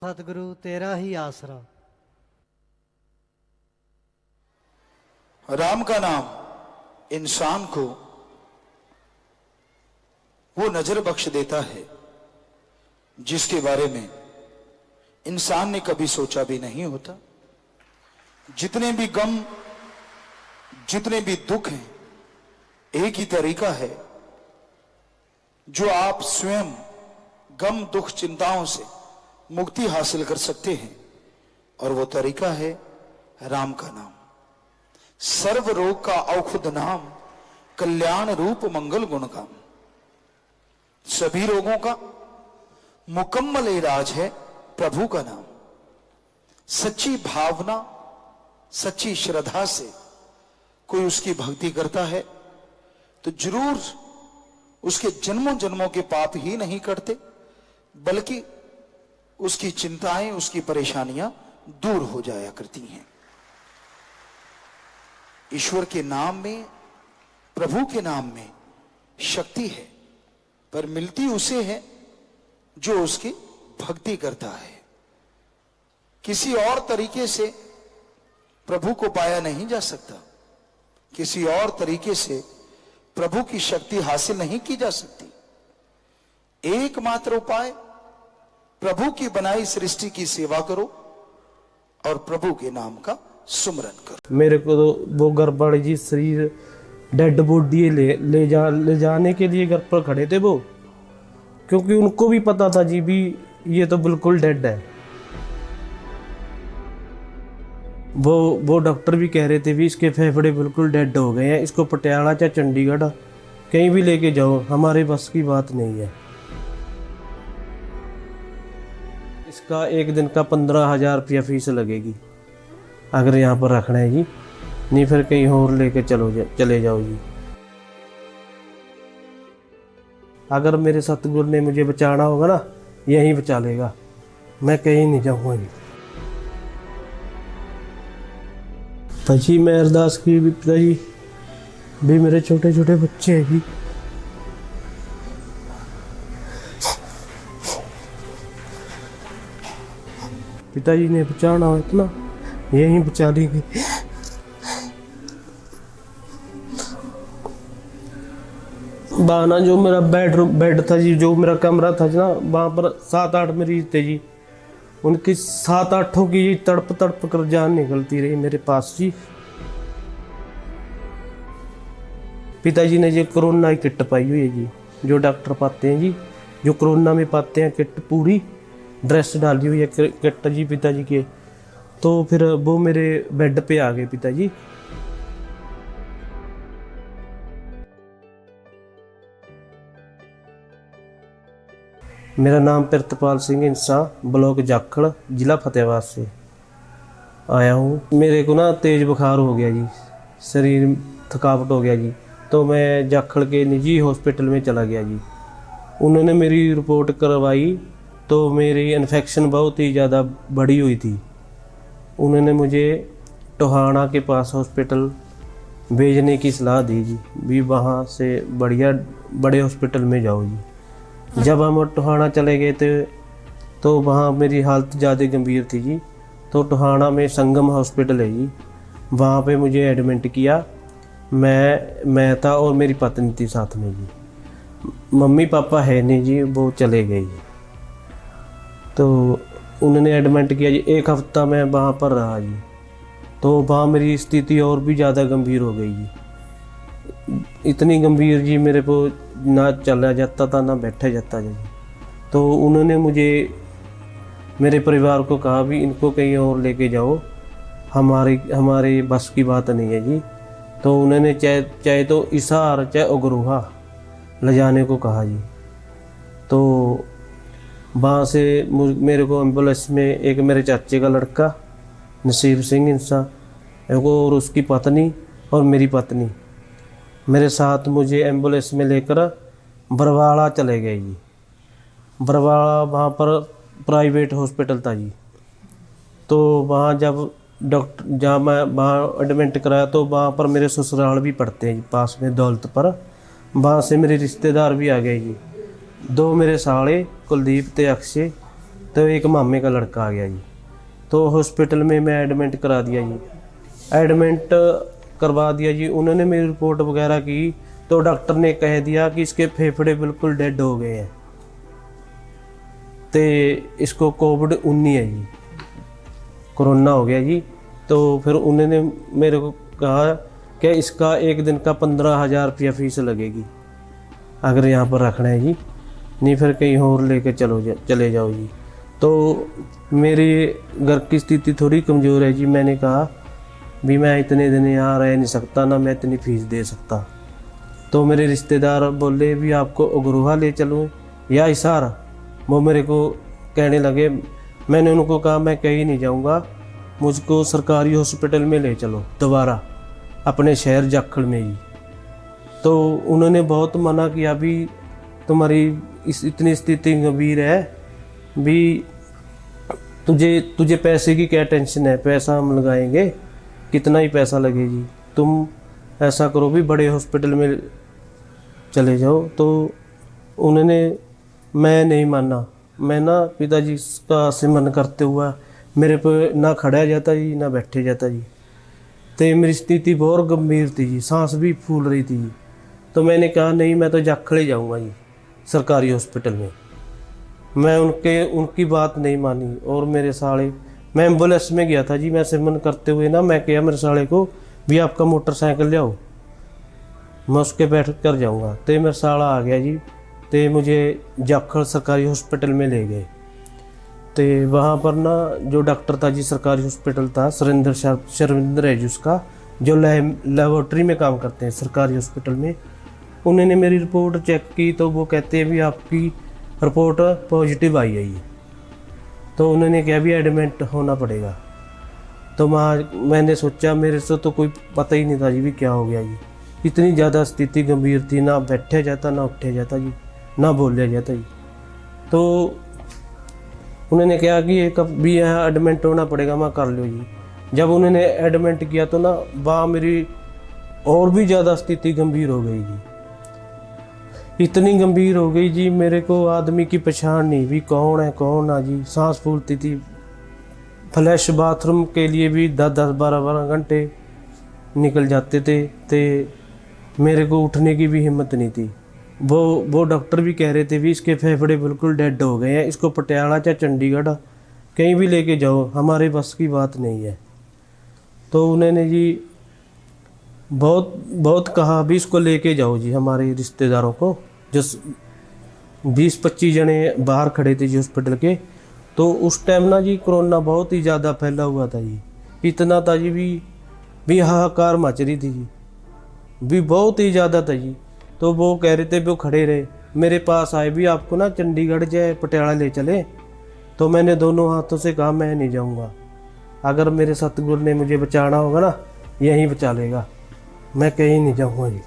सतगुरु तेरा ही आसरा। राम का नाम इंसान को वो नजर बख्श देता है जिसके बारे में इंसान ने कभी सोचा भी नहीं होता। जितने भी गम, जितने भी दुख हैं, एक ही तरीका है जो आप स्वयं गम, दुख, चिंताओं से मुक्ति हासिल कर सकते हैं, और वो तरीका है राम का नाम। सर्व रोग का औषध नाम, कल्याण रूप मंगल गुण काम। सभी रोगों का मुकम्मल इलाज है प्रभु का नाम। सच्ची भावना, सच्ची श्रद्धा से कोई उसकी भक्ति करता है तो जरूर उसके जन्मों जन्मों के पाप ही नहीं कटते, बल्कि उसकी चिंताएं, उसकी परेशानियां दूर हो जाया करती हैं। ईश्वर के नाम में, प्रभु के नाम में शक्ति है, पर मिलती उसे है जो उसकी भक्ति करता है। किसी और तरीके से प्रभु को पाया नहीं जा सकता, किसी और तरीके से प्रभु की शक्ति हासिल नहीं की जा सकती। एकमात्र उपाय प्रभु की बनाई सृष्टि की सेवा करो और प्रभु के नाम का सुमरन करो। मेरे को तो वो गड़बड़ जी, शरीर डेड बॉडी ले जाने के लिए घर पर खड़े थे वो, क्योंकि उनको भी पता था जी भी ये तो बिल्कुल डेड है। वो डॉक्टर भी कह रहे थे भी इसके फेफड़े बिल्कुल डेड हो गए हैं, इसको पटियाला चाहे चंडीगढ़ कहीं भी लेके जाओ, हमारे बस की बात नहीं है। इसका एक दिन का 15,000 रुपया फीस लगेगी अगर यहाँ पर रखना है जी, नहीं फिर कहीं और लेके चले जाओ जी। अगर मेरे सतगुरु ने मुझे बचाना होगा ना, यहीं बचा लेगा, मैं कहीं नहीं जाऊँगा जी। पिताजी मैं अरदास की भी, पिताजी भी मेरे छोटे छोटे बच्चे हैं जी, पिताजी ने बचाना हो इतना यहीं बचा लेंगे। बहाना जो मेरा बेड था जी, जो मेरा कमरा था ना, वहाँ पर 7-8 मरीज थे जी, उनकी 7-8 की तड़प तड़प कर जान निकलती रही मेरे पास जी। पिताजी ने जी कोरोना की किट पाई हुई है जी, जो डॉक्टर पाते हैं जी, जो कोरोना में पाते हैं, किट पूरी ड्रेस डाली हुई है किट जी पिताजी के। तो फिर वो मेरे बेड पे आ गए पिताजी। मेरा नाम प्रितपाल सिंह इंसा, ब्लॉक जाखड़, जिला फतेहाबाद से आया हूँ। मेरे को ना तेज़ बुखार हो गया जी, शरीर थकावट हो गया जी, तो मैं जाखड़ के निजी हॉस्पिटल में चला गया जी। उन्होंने मेरी रिपोर्ट करवाई तो मेरी इन्फेक्शन बहुत ही ज़्यादा बढ़ी हुई थी। उन्होंने मुझे टोहाना के पास हॉस्पिटल भेजने की सलाह दी जी, भी वहाँ से बढ़िया बड़े हॉस्पिटल में जाओ जी। जब हम टोहाना चले गए थे तो वहाँ मेरी हालत ज़्यादा गंभीर थी जी, तो टोहाना में संगम हॉस्पिटल है जी, वहाँ पे मुझे एडमिट किया। मैं था और मेरी पत्नी थी साथ में जी, मम्मी पापा है नहीं जी, वो चले गए जी। तो उन्होंने एडमिट किया जी, 1 हफ्ता मैं वहाँ पर रहा जी, तो वहाँ मेरी स्थिति और भी ज़्यादा गंभीर हो गई जी, इतनी गंभीर जी मेरे को ना चला जाता था ना बैठा जाता जी। तो उन्होंने मुझे, मेरे परिवार को कहा भी इनको कहीं और लेके जाओ, हमारे बस की बात नहीं है जी। तो उन्होंने चाहे तो इसार चाहे उगरोहा ले जाने को कहा जी। तो वहाँ से मेरे को एम्बुलेंस में एक मेरे चाचे का लड़का नसीब सिंह इंसा और उसकी पत्नी और मेरी पत्नी मेरे साथ मुझे एम्बुलेंस में लेकर बरवाड़ा चले गए जी। बरवाड़ा वहाँ पर प्राइवेट हॉस्पिटल था जी। तो वहाँ जब डॉक्टर, जहाँ मैं वहाँ एडमिट कराया, तो वहाँ पर मेरे ससुराल भी पड़ते हैं जी पास में दौलत पर, वहाँ से मेरे रिश्तेदार भी आ गए जी। 2 मेरे साले कुलदीप ते अक्षय तो एक मामे का लड़का आ गया जी। तो हॉस्पिटल में मैं एडमिट करा दिया जी। एडमिट करवा दिया जी। उन्होंने मेरी रिपोर्ट वगैरह की तो डॉक्टर ने कह दिया कि इसके फेफड़े बिल्कुल डेड हो गए हैं, तो इसको कोविड-19 है जी, कोरोना हो गया जी। तो फिर उन्होंने मेरे को कहा कि इसका एक दिन का 15,000 रुपया फीस लगेगी अगर यहाँ पर रखना है जी, नहीं फिर कहीं और लेके चले जाओ जी। तो मेरे घर की स्थिति थोड़ी कमज़ोर है जी। मैंने कहा भी मैं इतने दिन यहाँ रह नहीं सकता, ना मैं इतनी फीस दे सकता। तो मेरे रिश्तेदार बोले भी आपको अग्रोहा ले चलूँ या हिसार। वो मेरे को कहने लगे, मैंने उनको कहा मैं कहीं नहीं जाऊँगा, मुझको सरकारी हॉस्पिटल में ले चलो दोबारा अपने शहर जाखड़ में ही। तो उन्होंने बहुत मना किया, भी तुम्हारी इतनी स्थिति गंभीर है भी, तुझे पैसे की क्या टेंशन है, पैसा हम लगाएंगे, कितना ही पैसा लगे जी, तुम ऐसा करो भी बड़े हॉस्पिटल में चले जाओ। तो मैं नहीं माना। मैं ना पिताजी का सिमरन करते हुआ मेरे पे ना खड़ा जाता जी ना बैठे जाता जी। तो मेरी स्थिति बहुत गंभीर थी जी, सांस भी फूल रही थी जी। तो मैंने कहा नहीं, मैं तो जाखड़े जाऊंगा जी सरकारी हॉस्पिटल में। मैं उनकी बात नहीं मानी और मेरे साले, मैं एम्बुलेंस में गया था जी। मैं सिमरन करते हुए ना, मैं कहा मेरे साले को भी आपका मोटरसाइकिल ले आओ, मैं उसके बैठ कर जाऊँगा। तो मेरा साला आ गया जी। तो मुझे जाखड़ सरकारी हॉस्पिटल में ले गए। तो वहाँ पर ना जो डॉक्टर था जी, सरकारी हॉस्पिटल था, शर्विंदर है जी उसका, जो लेबोरेटरी में काम करते हैं सरकारी हॉस्पिटल में। उन्होंने मेरी रिपोर्ट चेक की तो वो कहते हैं भी आपकी रिपोर्ट पॉजिटिव आई है ये। तो उन्होंने कहा भी एडमिट होना पड़ेगा। तो मैंने सोचा, मेरे से तो कोई पता ही नहीं था जी भी क्या हो गया जी। इतनी ज़्यादा स्थिति गंभीर थी, ना बैठा जाता ना उठा जाता जी, ना बोला जाता जी। तो उन्होंने कहा कि ये कब भी यहाँ एडमिट होना पड़ेगा, मैं कर लो जी। जब उन्होंने एडमिट किया तो ना वहाँ मेरी और भी ज़्यादा स्थिति गंभीर हो गई जी। इतनी गंभीर हो गई जी, मेरे को आदमी की पहचान नहीं भी कौन है कौन ना जी। सांस फूलती थी, फ्लैश बाथरूम के लिए भी 10-10 12-12 घंटे निकल जाते थे। तो मेरे को उठने की भी हिम्मत नहीं थी। वो डॉक्टर भी कह रहे थे भी इसके फेफड़े बिल्कुल डेड हो गए हैं, इसको पटियाला चाहे चंडीगढ़ कहीं भी लेके जाओ, हमारे बस की बात नहीं है। तो उन्होंने जी बहुत कहा भी इसको लेके जाओ जी हमारे रिश्तेदारों को, जो 20-25 जने बाहर खड़े थे जी हॉस्पिटल के। तो उस टाइम ना जी कोरोना बहुत ही ज़्यादा फैला हुआ था जी। इतना था जी भी हाहाकार मच रही थी जी, भी बहुत ही ज़्यादा था जी। तो वो कह रहे थे, वो खड़े रहे मेरे पास आए भी आपको ना चंडीगढ़ जाए पटियाला ले चले। तो मैंने दोनों हाथों से कहा मैं नहीं जाऊंगा, अगर मेरे सतगुरु ने मुझे बचाना होगा ना यहीं बचा लेगा, मैं कहीं नहीं जाऊंगा जी।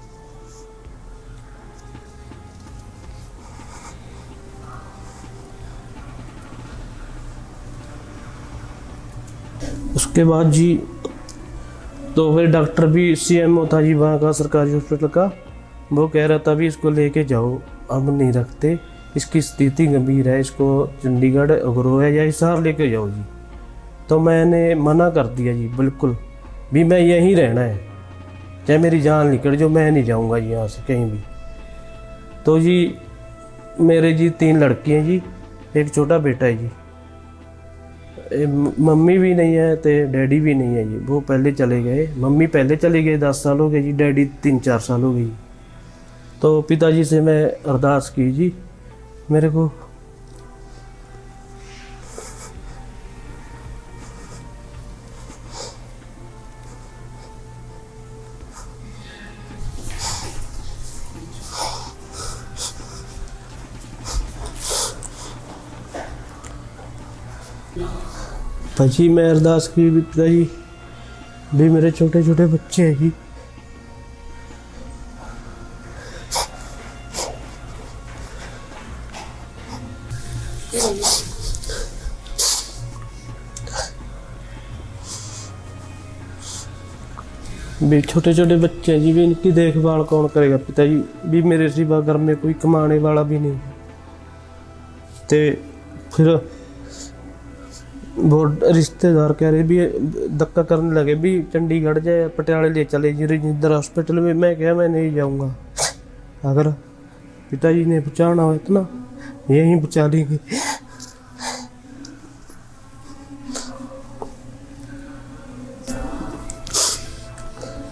उसके बाद जी तो फिर डॉक्टर भी CMO था जी वहाँ का सरकारी हॉस्पिटल का, वो कह रहा था भी इसको लेके जाओ, हम नहीं रखते, इसकी स्थिति गंभीर है, इसको चंडीगढ़ अग्रोहा या हिसार लेके जाओ जी। तो मैंने मना कर दिया जी, बिल्कुल भी मैं यहीं रहना है, चाहे मेरी जान निकल जाओ, मैं नहीं जाऊंगा जी यहाँ से कहीं भी। तो जी मेरे जी 3 लड़की हैं जी, एक छोटा बेटा है जी। मम्मी भी नहीं है तो डैडी भी नहीं है जी, वो पहले चले गए। मम्मी पहले चले गए 10 साल हो गए जी, डैडी 3-4 साल हो गई। तो पिताजी से मैं अरदास की जी मेरे को भाजी मैं अरदास की भी पिताजी भी मेरे छोटे छोटे बच्चे हैं जी, भी छोटे छोटे बच्चे हैं जी, भी इनकी देखभाल कौन करेगा पिताजी, भी मेरे सिवा घर में कोई कमाने वाला भी नहीं। तो फिर वो रिश्तेदार कह रहे भी धक्का करने लगे भी चंडीगढ़ जाए पटियाले ले चले जी रजिंदर हॉस्पिटल में। मैं क्या मैं नहीं जाऊंगा, अगर पिताजी ने बचाना हो इतना यहीं बचा लेंगे।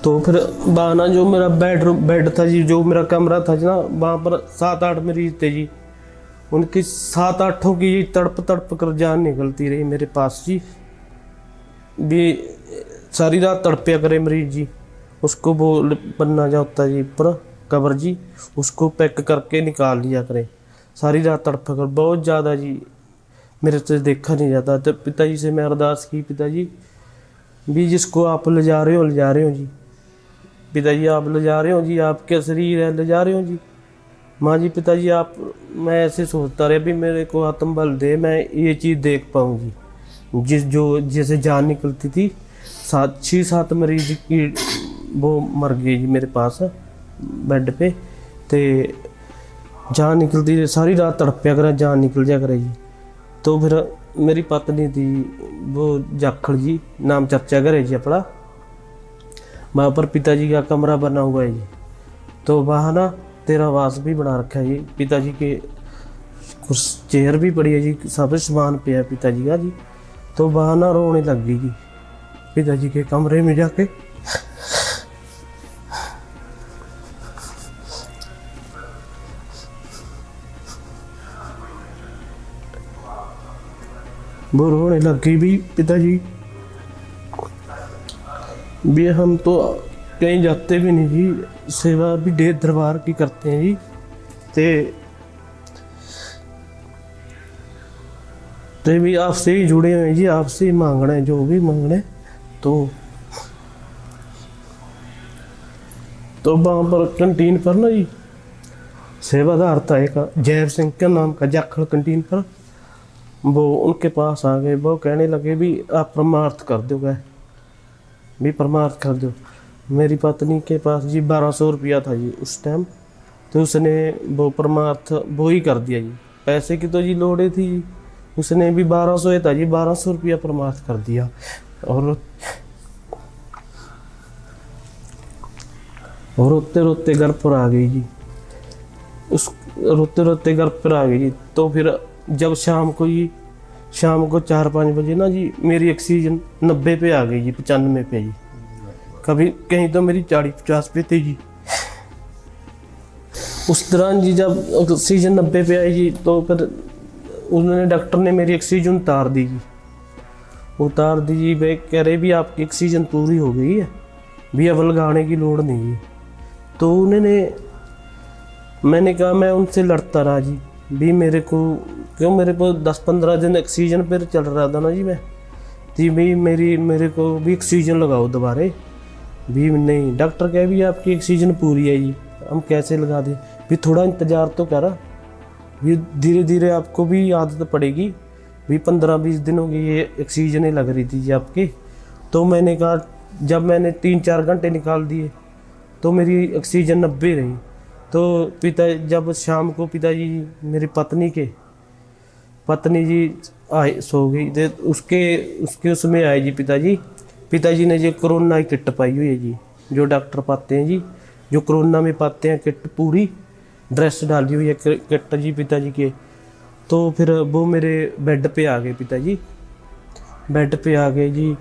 तो फिर बहाना जो मेरा बेड था जी, जो मेरा कमरा था जी ना, वहाँ पर 7-8 मरीज थे जी। उनकी 7-8 की तड़प तड़प कर जान निकलती रही मेरे पास जी। भी सारी रात तड़पया करे मरीज जी, उसको वो बनना जाता जी पर कवर जी, उसको पैक करके निकाल लिया करे। सारी रात तड़प कर बहुत ज़्यादा जी, मेरे से देखा नहीं जाता। तो पिताजी से मैं अरदास की, पिताजी भी जिसको आप ले जा रहे हो जी, पिताजी आप ले जा रहे हो जी, आपके शरीर है ले जा रहे हो जी। माँ जी पिताजी आप, मैं ऐसे सोचता रहे भी मेरे को आत्म बल दे, मैं ये चीज़ देख पाऊँगी। जैसे जान निकलती थी 6-7 मरीज की वो मर गई जी मेरे पास बेड पे। तो जान निकलती रही, सारी रात तड़पया करे, जान निकल जा करे जी। तो फिर मेरी पत्नी थी वो जाखड़ जी, नाम चर्चा करे जी अपना, वहाँ पर पिताजी का कमरा बना हुआ है जी। तो वहाँ ना तेरावास भी बना रखा है जी। पिताजी के कुछ चेयर भी पड़ी है जी, सब सामान पे है पिताजी का जी। तो वहाँ ना रोने लग गई जी पिताजी के कमरे में जाके। वो रोने लग गई भी पिताजी भी हम तो कहीं जाते भी नहीं जी, सेवा भी डेढ़ दरबार की करते हैं जी। ते भी आपसे ही जुड़े हुए हैं जी, आपसे ही मांगना है जो भी मांगना है। तो वहाँ पर कैंटीन पर ना जी सेवादार था एक जैव सिंह के नाम का, जाखड़ कैंटीन पर। वो उनके पास आ गए, वो कहने लगे भी आप परमार्थ कर दो, गए भी परमार्थ कर दो। मेरी पत्नी के पास जी 1200 रुपया था जी उस टाइम। तो उसने वो परमार्थ वो ही कर दिया जी, पैसे की तो जी लोड़े थी जी। उसने भी 1200 था जी, 1200 रुपया परमार्थ कर दिया। और रोते रोते घर पर आ गई जी, रोते रोते घर पर आ गई जी। तो फिर जब शाम को 4-5 बजे ना जी मेरी ऑक्सीजन 90 पे आ गई जी, 95 पे जी। कभी कहीं तो मेरी 40-50 पे थी जी। उस दौरान जी जब ऑक्सीजन 90 पे आई जी, तो फिर उन्होंने डॉक्टर ने मेरी ऑक्सीजन उतार दी जी। वे कह रहे भी आपकी ऑक्सीजन पूरी हो गई है, भी अब लगाने की लोड़ नहीं है। तो मैंने कहा, मैं उनसे लड़ता रहा जी भी मेरे को 10-15 दिन ऑक्सीजन पर चल रहा था ना जी मैं जी। भी मेरे को भी ऑक्सीजन लगाओ दोबारा भी। नहीं, डॉक्टर कहे भी आपकी ऑक्सीजन पूरी है जी, हम कैसे लगा दें भी, थोड़ा इंतज़ार तो करा भी, धीरे धीरे आपको भी आदत पड़ेगी भी। 15-20 दिनों की ये ऑक्सीजन लग रही थी जी आपकी। तो मैंने कहा, जब मैंने 3-4 घंटे निकाल दिए तो मेरी ऑक्सीजन 90 रही। तो जब शाम को पिताजी मेरी पत्नी जी आए, सो गई। तो उसके उसमें आए जी पिताजी ने जी कोरोना की किट पाई हुई है जी, जो डॉक्टर पाते हैं जी, जो कोरोना में पाते हैं किट, पूरी ड्रेस डाली हुई है किट जी पिताजी के। तो फिर वो मेरे बेड पे आ गए पिताजी, बेड पे आ गए जी।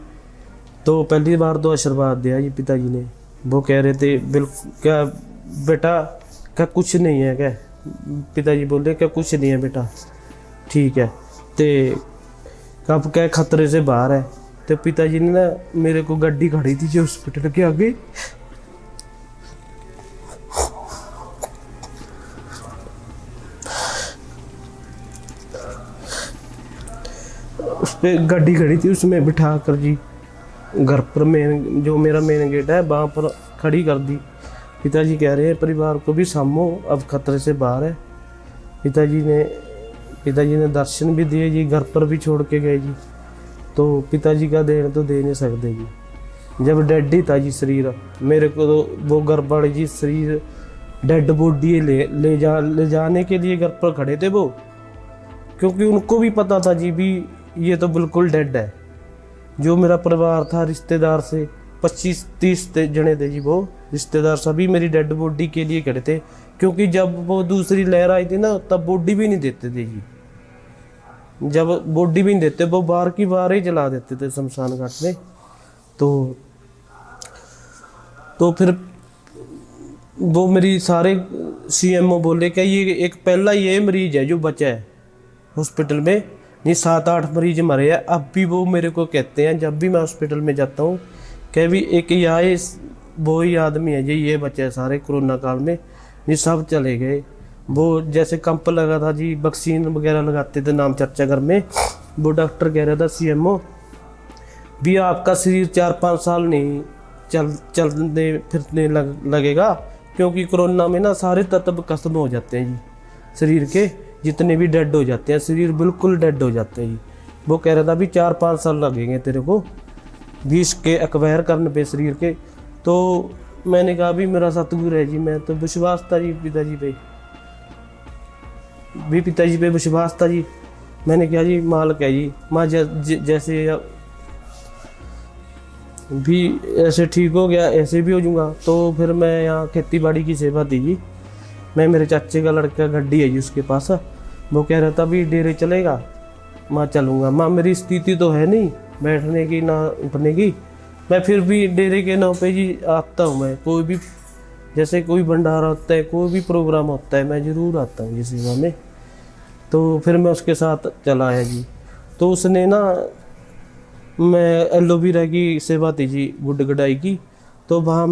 तो पहली बार तो आशीर्वाद दिया जी पिताजी ने। वो कह रहे थे बिल्कुल, क्या बेटा, क्या कुछ नहीं है, क्या पिताजी बोल रहे क्या कुछ नहीं है बेटा, ठीक है। तो कब क्या खतरे से बाहर है। तो पिताजी ने ना मेरे को गाड़ी खड़ी थी जो हॉस्पिटल के आगे, उस पर गाड़ी खड़ी थी, उसमें बिठा कर जी घर पर जो मेरा मेन गेट है वहाँ पर खड़ी कर दी। पिताजी कह रहे हैं परिवार को भी सामो, अब खतरे से बाहर है। पिताजी ने दर्शन भी दिए जी, घर पर भी छोड़ के गए जी। तो पिताजी का देन तो दे नहीं सकते जी। जब डेड ही था जी शरीर, मेरे को तो वो गड़बड़ जी, शरीर डेड बॉडी ले जाने के लिए घर पर खड़े थे वो, क्योंकि उनको भी पता था जी भी ये तो बिल्कुल डेड है। जो मेरा परिवार था रिश्तेदार से 25-30 जने थे जी, वो रिश्तेदार सभी मेरी डेड बॉडी के लिए खड़े थे, क्योंकि जब वो दूसरी लहर आई थी ना तब बॉडी भी नहीं देते थे जी। जब बॉडी भी नहीं देते, वो बार की बार ही जला देते थे शमशान घाट में। तो फिर वो मेरी सारे सीएमओ बोले कि ये एक पहला ये मरीज है जो बचा है हॉस्पिटल में, नहीं 7-8 मरीज मरे हैं। अब भी वो मेरे को कहते हैं जब भी मैं हॉस्पिटल में जाता हूँ कि भी एक ये वो ही आदमी है जी, ये बचे हैं सारे कोरोना काल में, ये सब चले गए। वो जैसे कैंप लगा था जी, वैक्सीन वगैरह लगाते थे नाम चर्चा घर में, वो डॉक्टर कह रहा था सीएमओ भी आपका शरीर 4-5 साल नहीं चलने फिरने लगेगा, क्योंकि कोरोना में ना सारे तत्व खत्म हो जाते हैं जी शरीर के, जितने भी डेड हो जाते हैं, शरीर बिल्कुल डेड हो जाते हैं जी। वो कह रहा था भी 4-5 साल लगेंगे तेरे को 20 के एक्वायर करने पे शरीर के। तो मैंने कहा भी मेरा सतगुरु है जी, मैं तो विश्वास था जी पिताजी पे विश्वास था जी। मैंने कहा जी मालिक है जी, माँ जैसे भी ऐसे ठीक हो गया ऐसे भी हो जाऊंगा। तो फिर मैं यहाँ खेती बाड़ी की सेवा दी जी। मैं मेरे चाचे का लड़का गड्डी है जी उसके पास, वो कह रहा था भी डेरे चलेगा, माँ चलूँगा। माँ मेरी स्थिति तो है नहीं बैठने की ना उठने की, मैं फिर भी डेरे के नाम पे जी आता हूँ। मैं कोई भी जैसे कोई भंडारा होता है, कोई भी प्रोग्राम होता है, मैं ज़रूर आता हूँ जी सेवा में। तो फिर मैं उसके साथ चला है जी। तो उसने ना मैं एलोवेरा की सेवा थी जी गुड गडाई की, तो वहाँ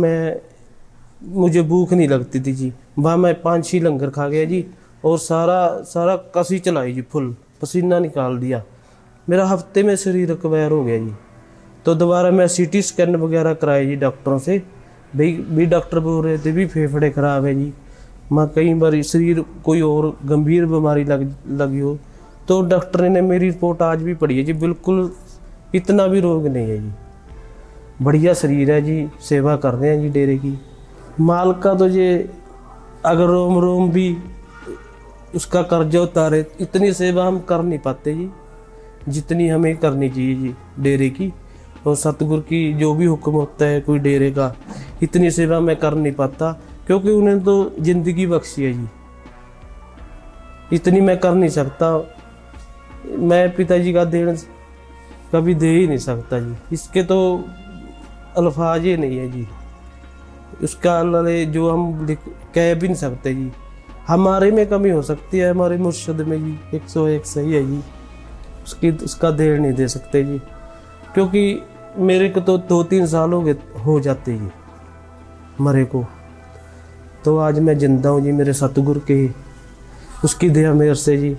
मुझे भूख नहीं लगती थी जी। वहाँ मैं 5-6 लंगर खा गया जी, और सारा कसी चलाई जी, फुल पसीना निकाल दिया। मेरा हफ्ते में शरीर रिकवर हो गया जी। तो दोबारा मैं CT स्कैन वगैरह कराए जी डॉक्टरों से, भी डॉक्टर बोल रहे थे भी फेफड़े ख़राब है जी, मैं कई बार शरीर कोई और गंभीर बीमारी लगी हो। तो डॉक्टर ने मेरी रिपोर्ट आज भी पढ़ी है जी, बिल्कुल इतना भी रोग नहीं है जी, बढ़िया शरीर है जी, सेवा कर रहे हैं जी डेरे की। माल का तो ये अगर रोम रोम भी उसका कर्जा उतारे, इतनी सेवा हम कर नहीं पाते जी जितनी हमें करनी चाहिए जी डेरे की। और सतगुरु की जो भी हुक्म होता है कोई डेरे का, इतनी सेवा मैं कर नहीं पाता, क्योंकि उन्हें तो ज़िंदगी बख्शी है जी, इतनी मैं कर नहीं सकता। मैं पिताजी का देन कभी दे ही नहीं सकता जी, इसके तो अल्फाज ही नहीं है जी, उसका जो हम कह भी नहीं सकते जी। हमारे में कमी हो सकती है, हमारे मुर्शद में जी 101 सही है जी, उसका देर नहीं दे सकते जी, क्योंकि मेरे को तो 2-3 साल हो जाते जी मरे को। तो आज मैं जिंदा हूँ जी मेरे सतगुरु के उसकी दया मेरे से जी।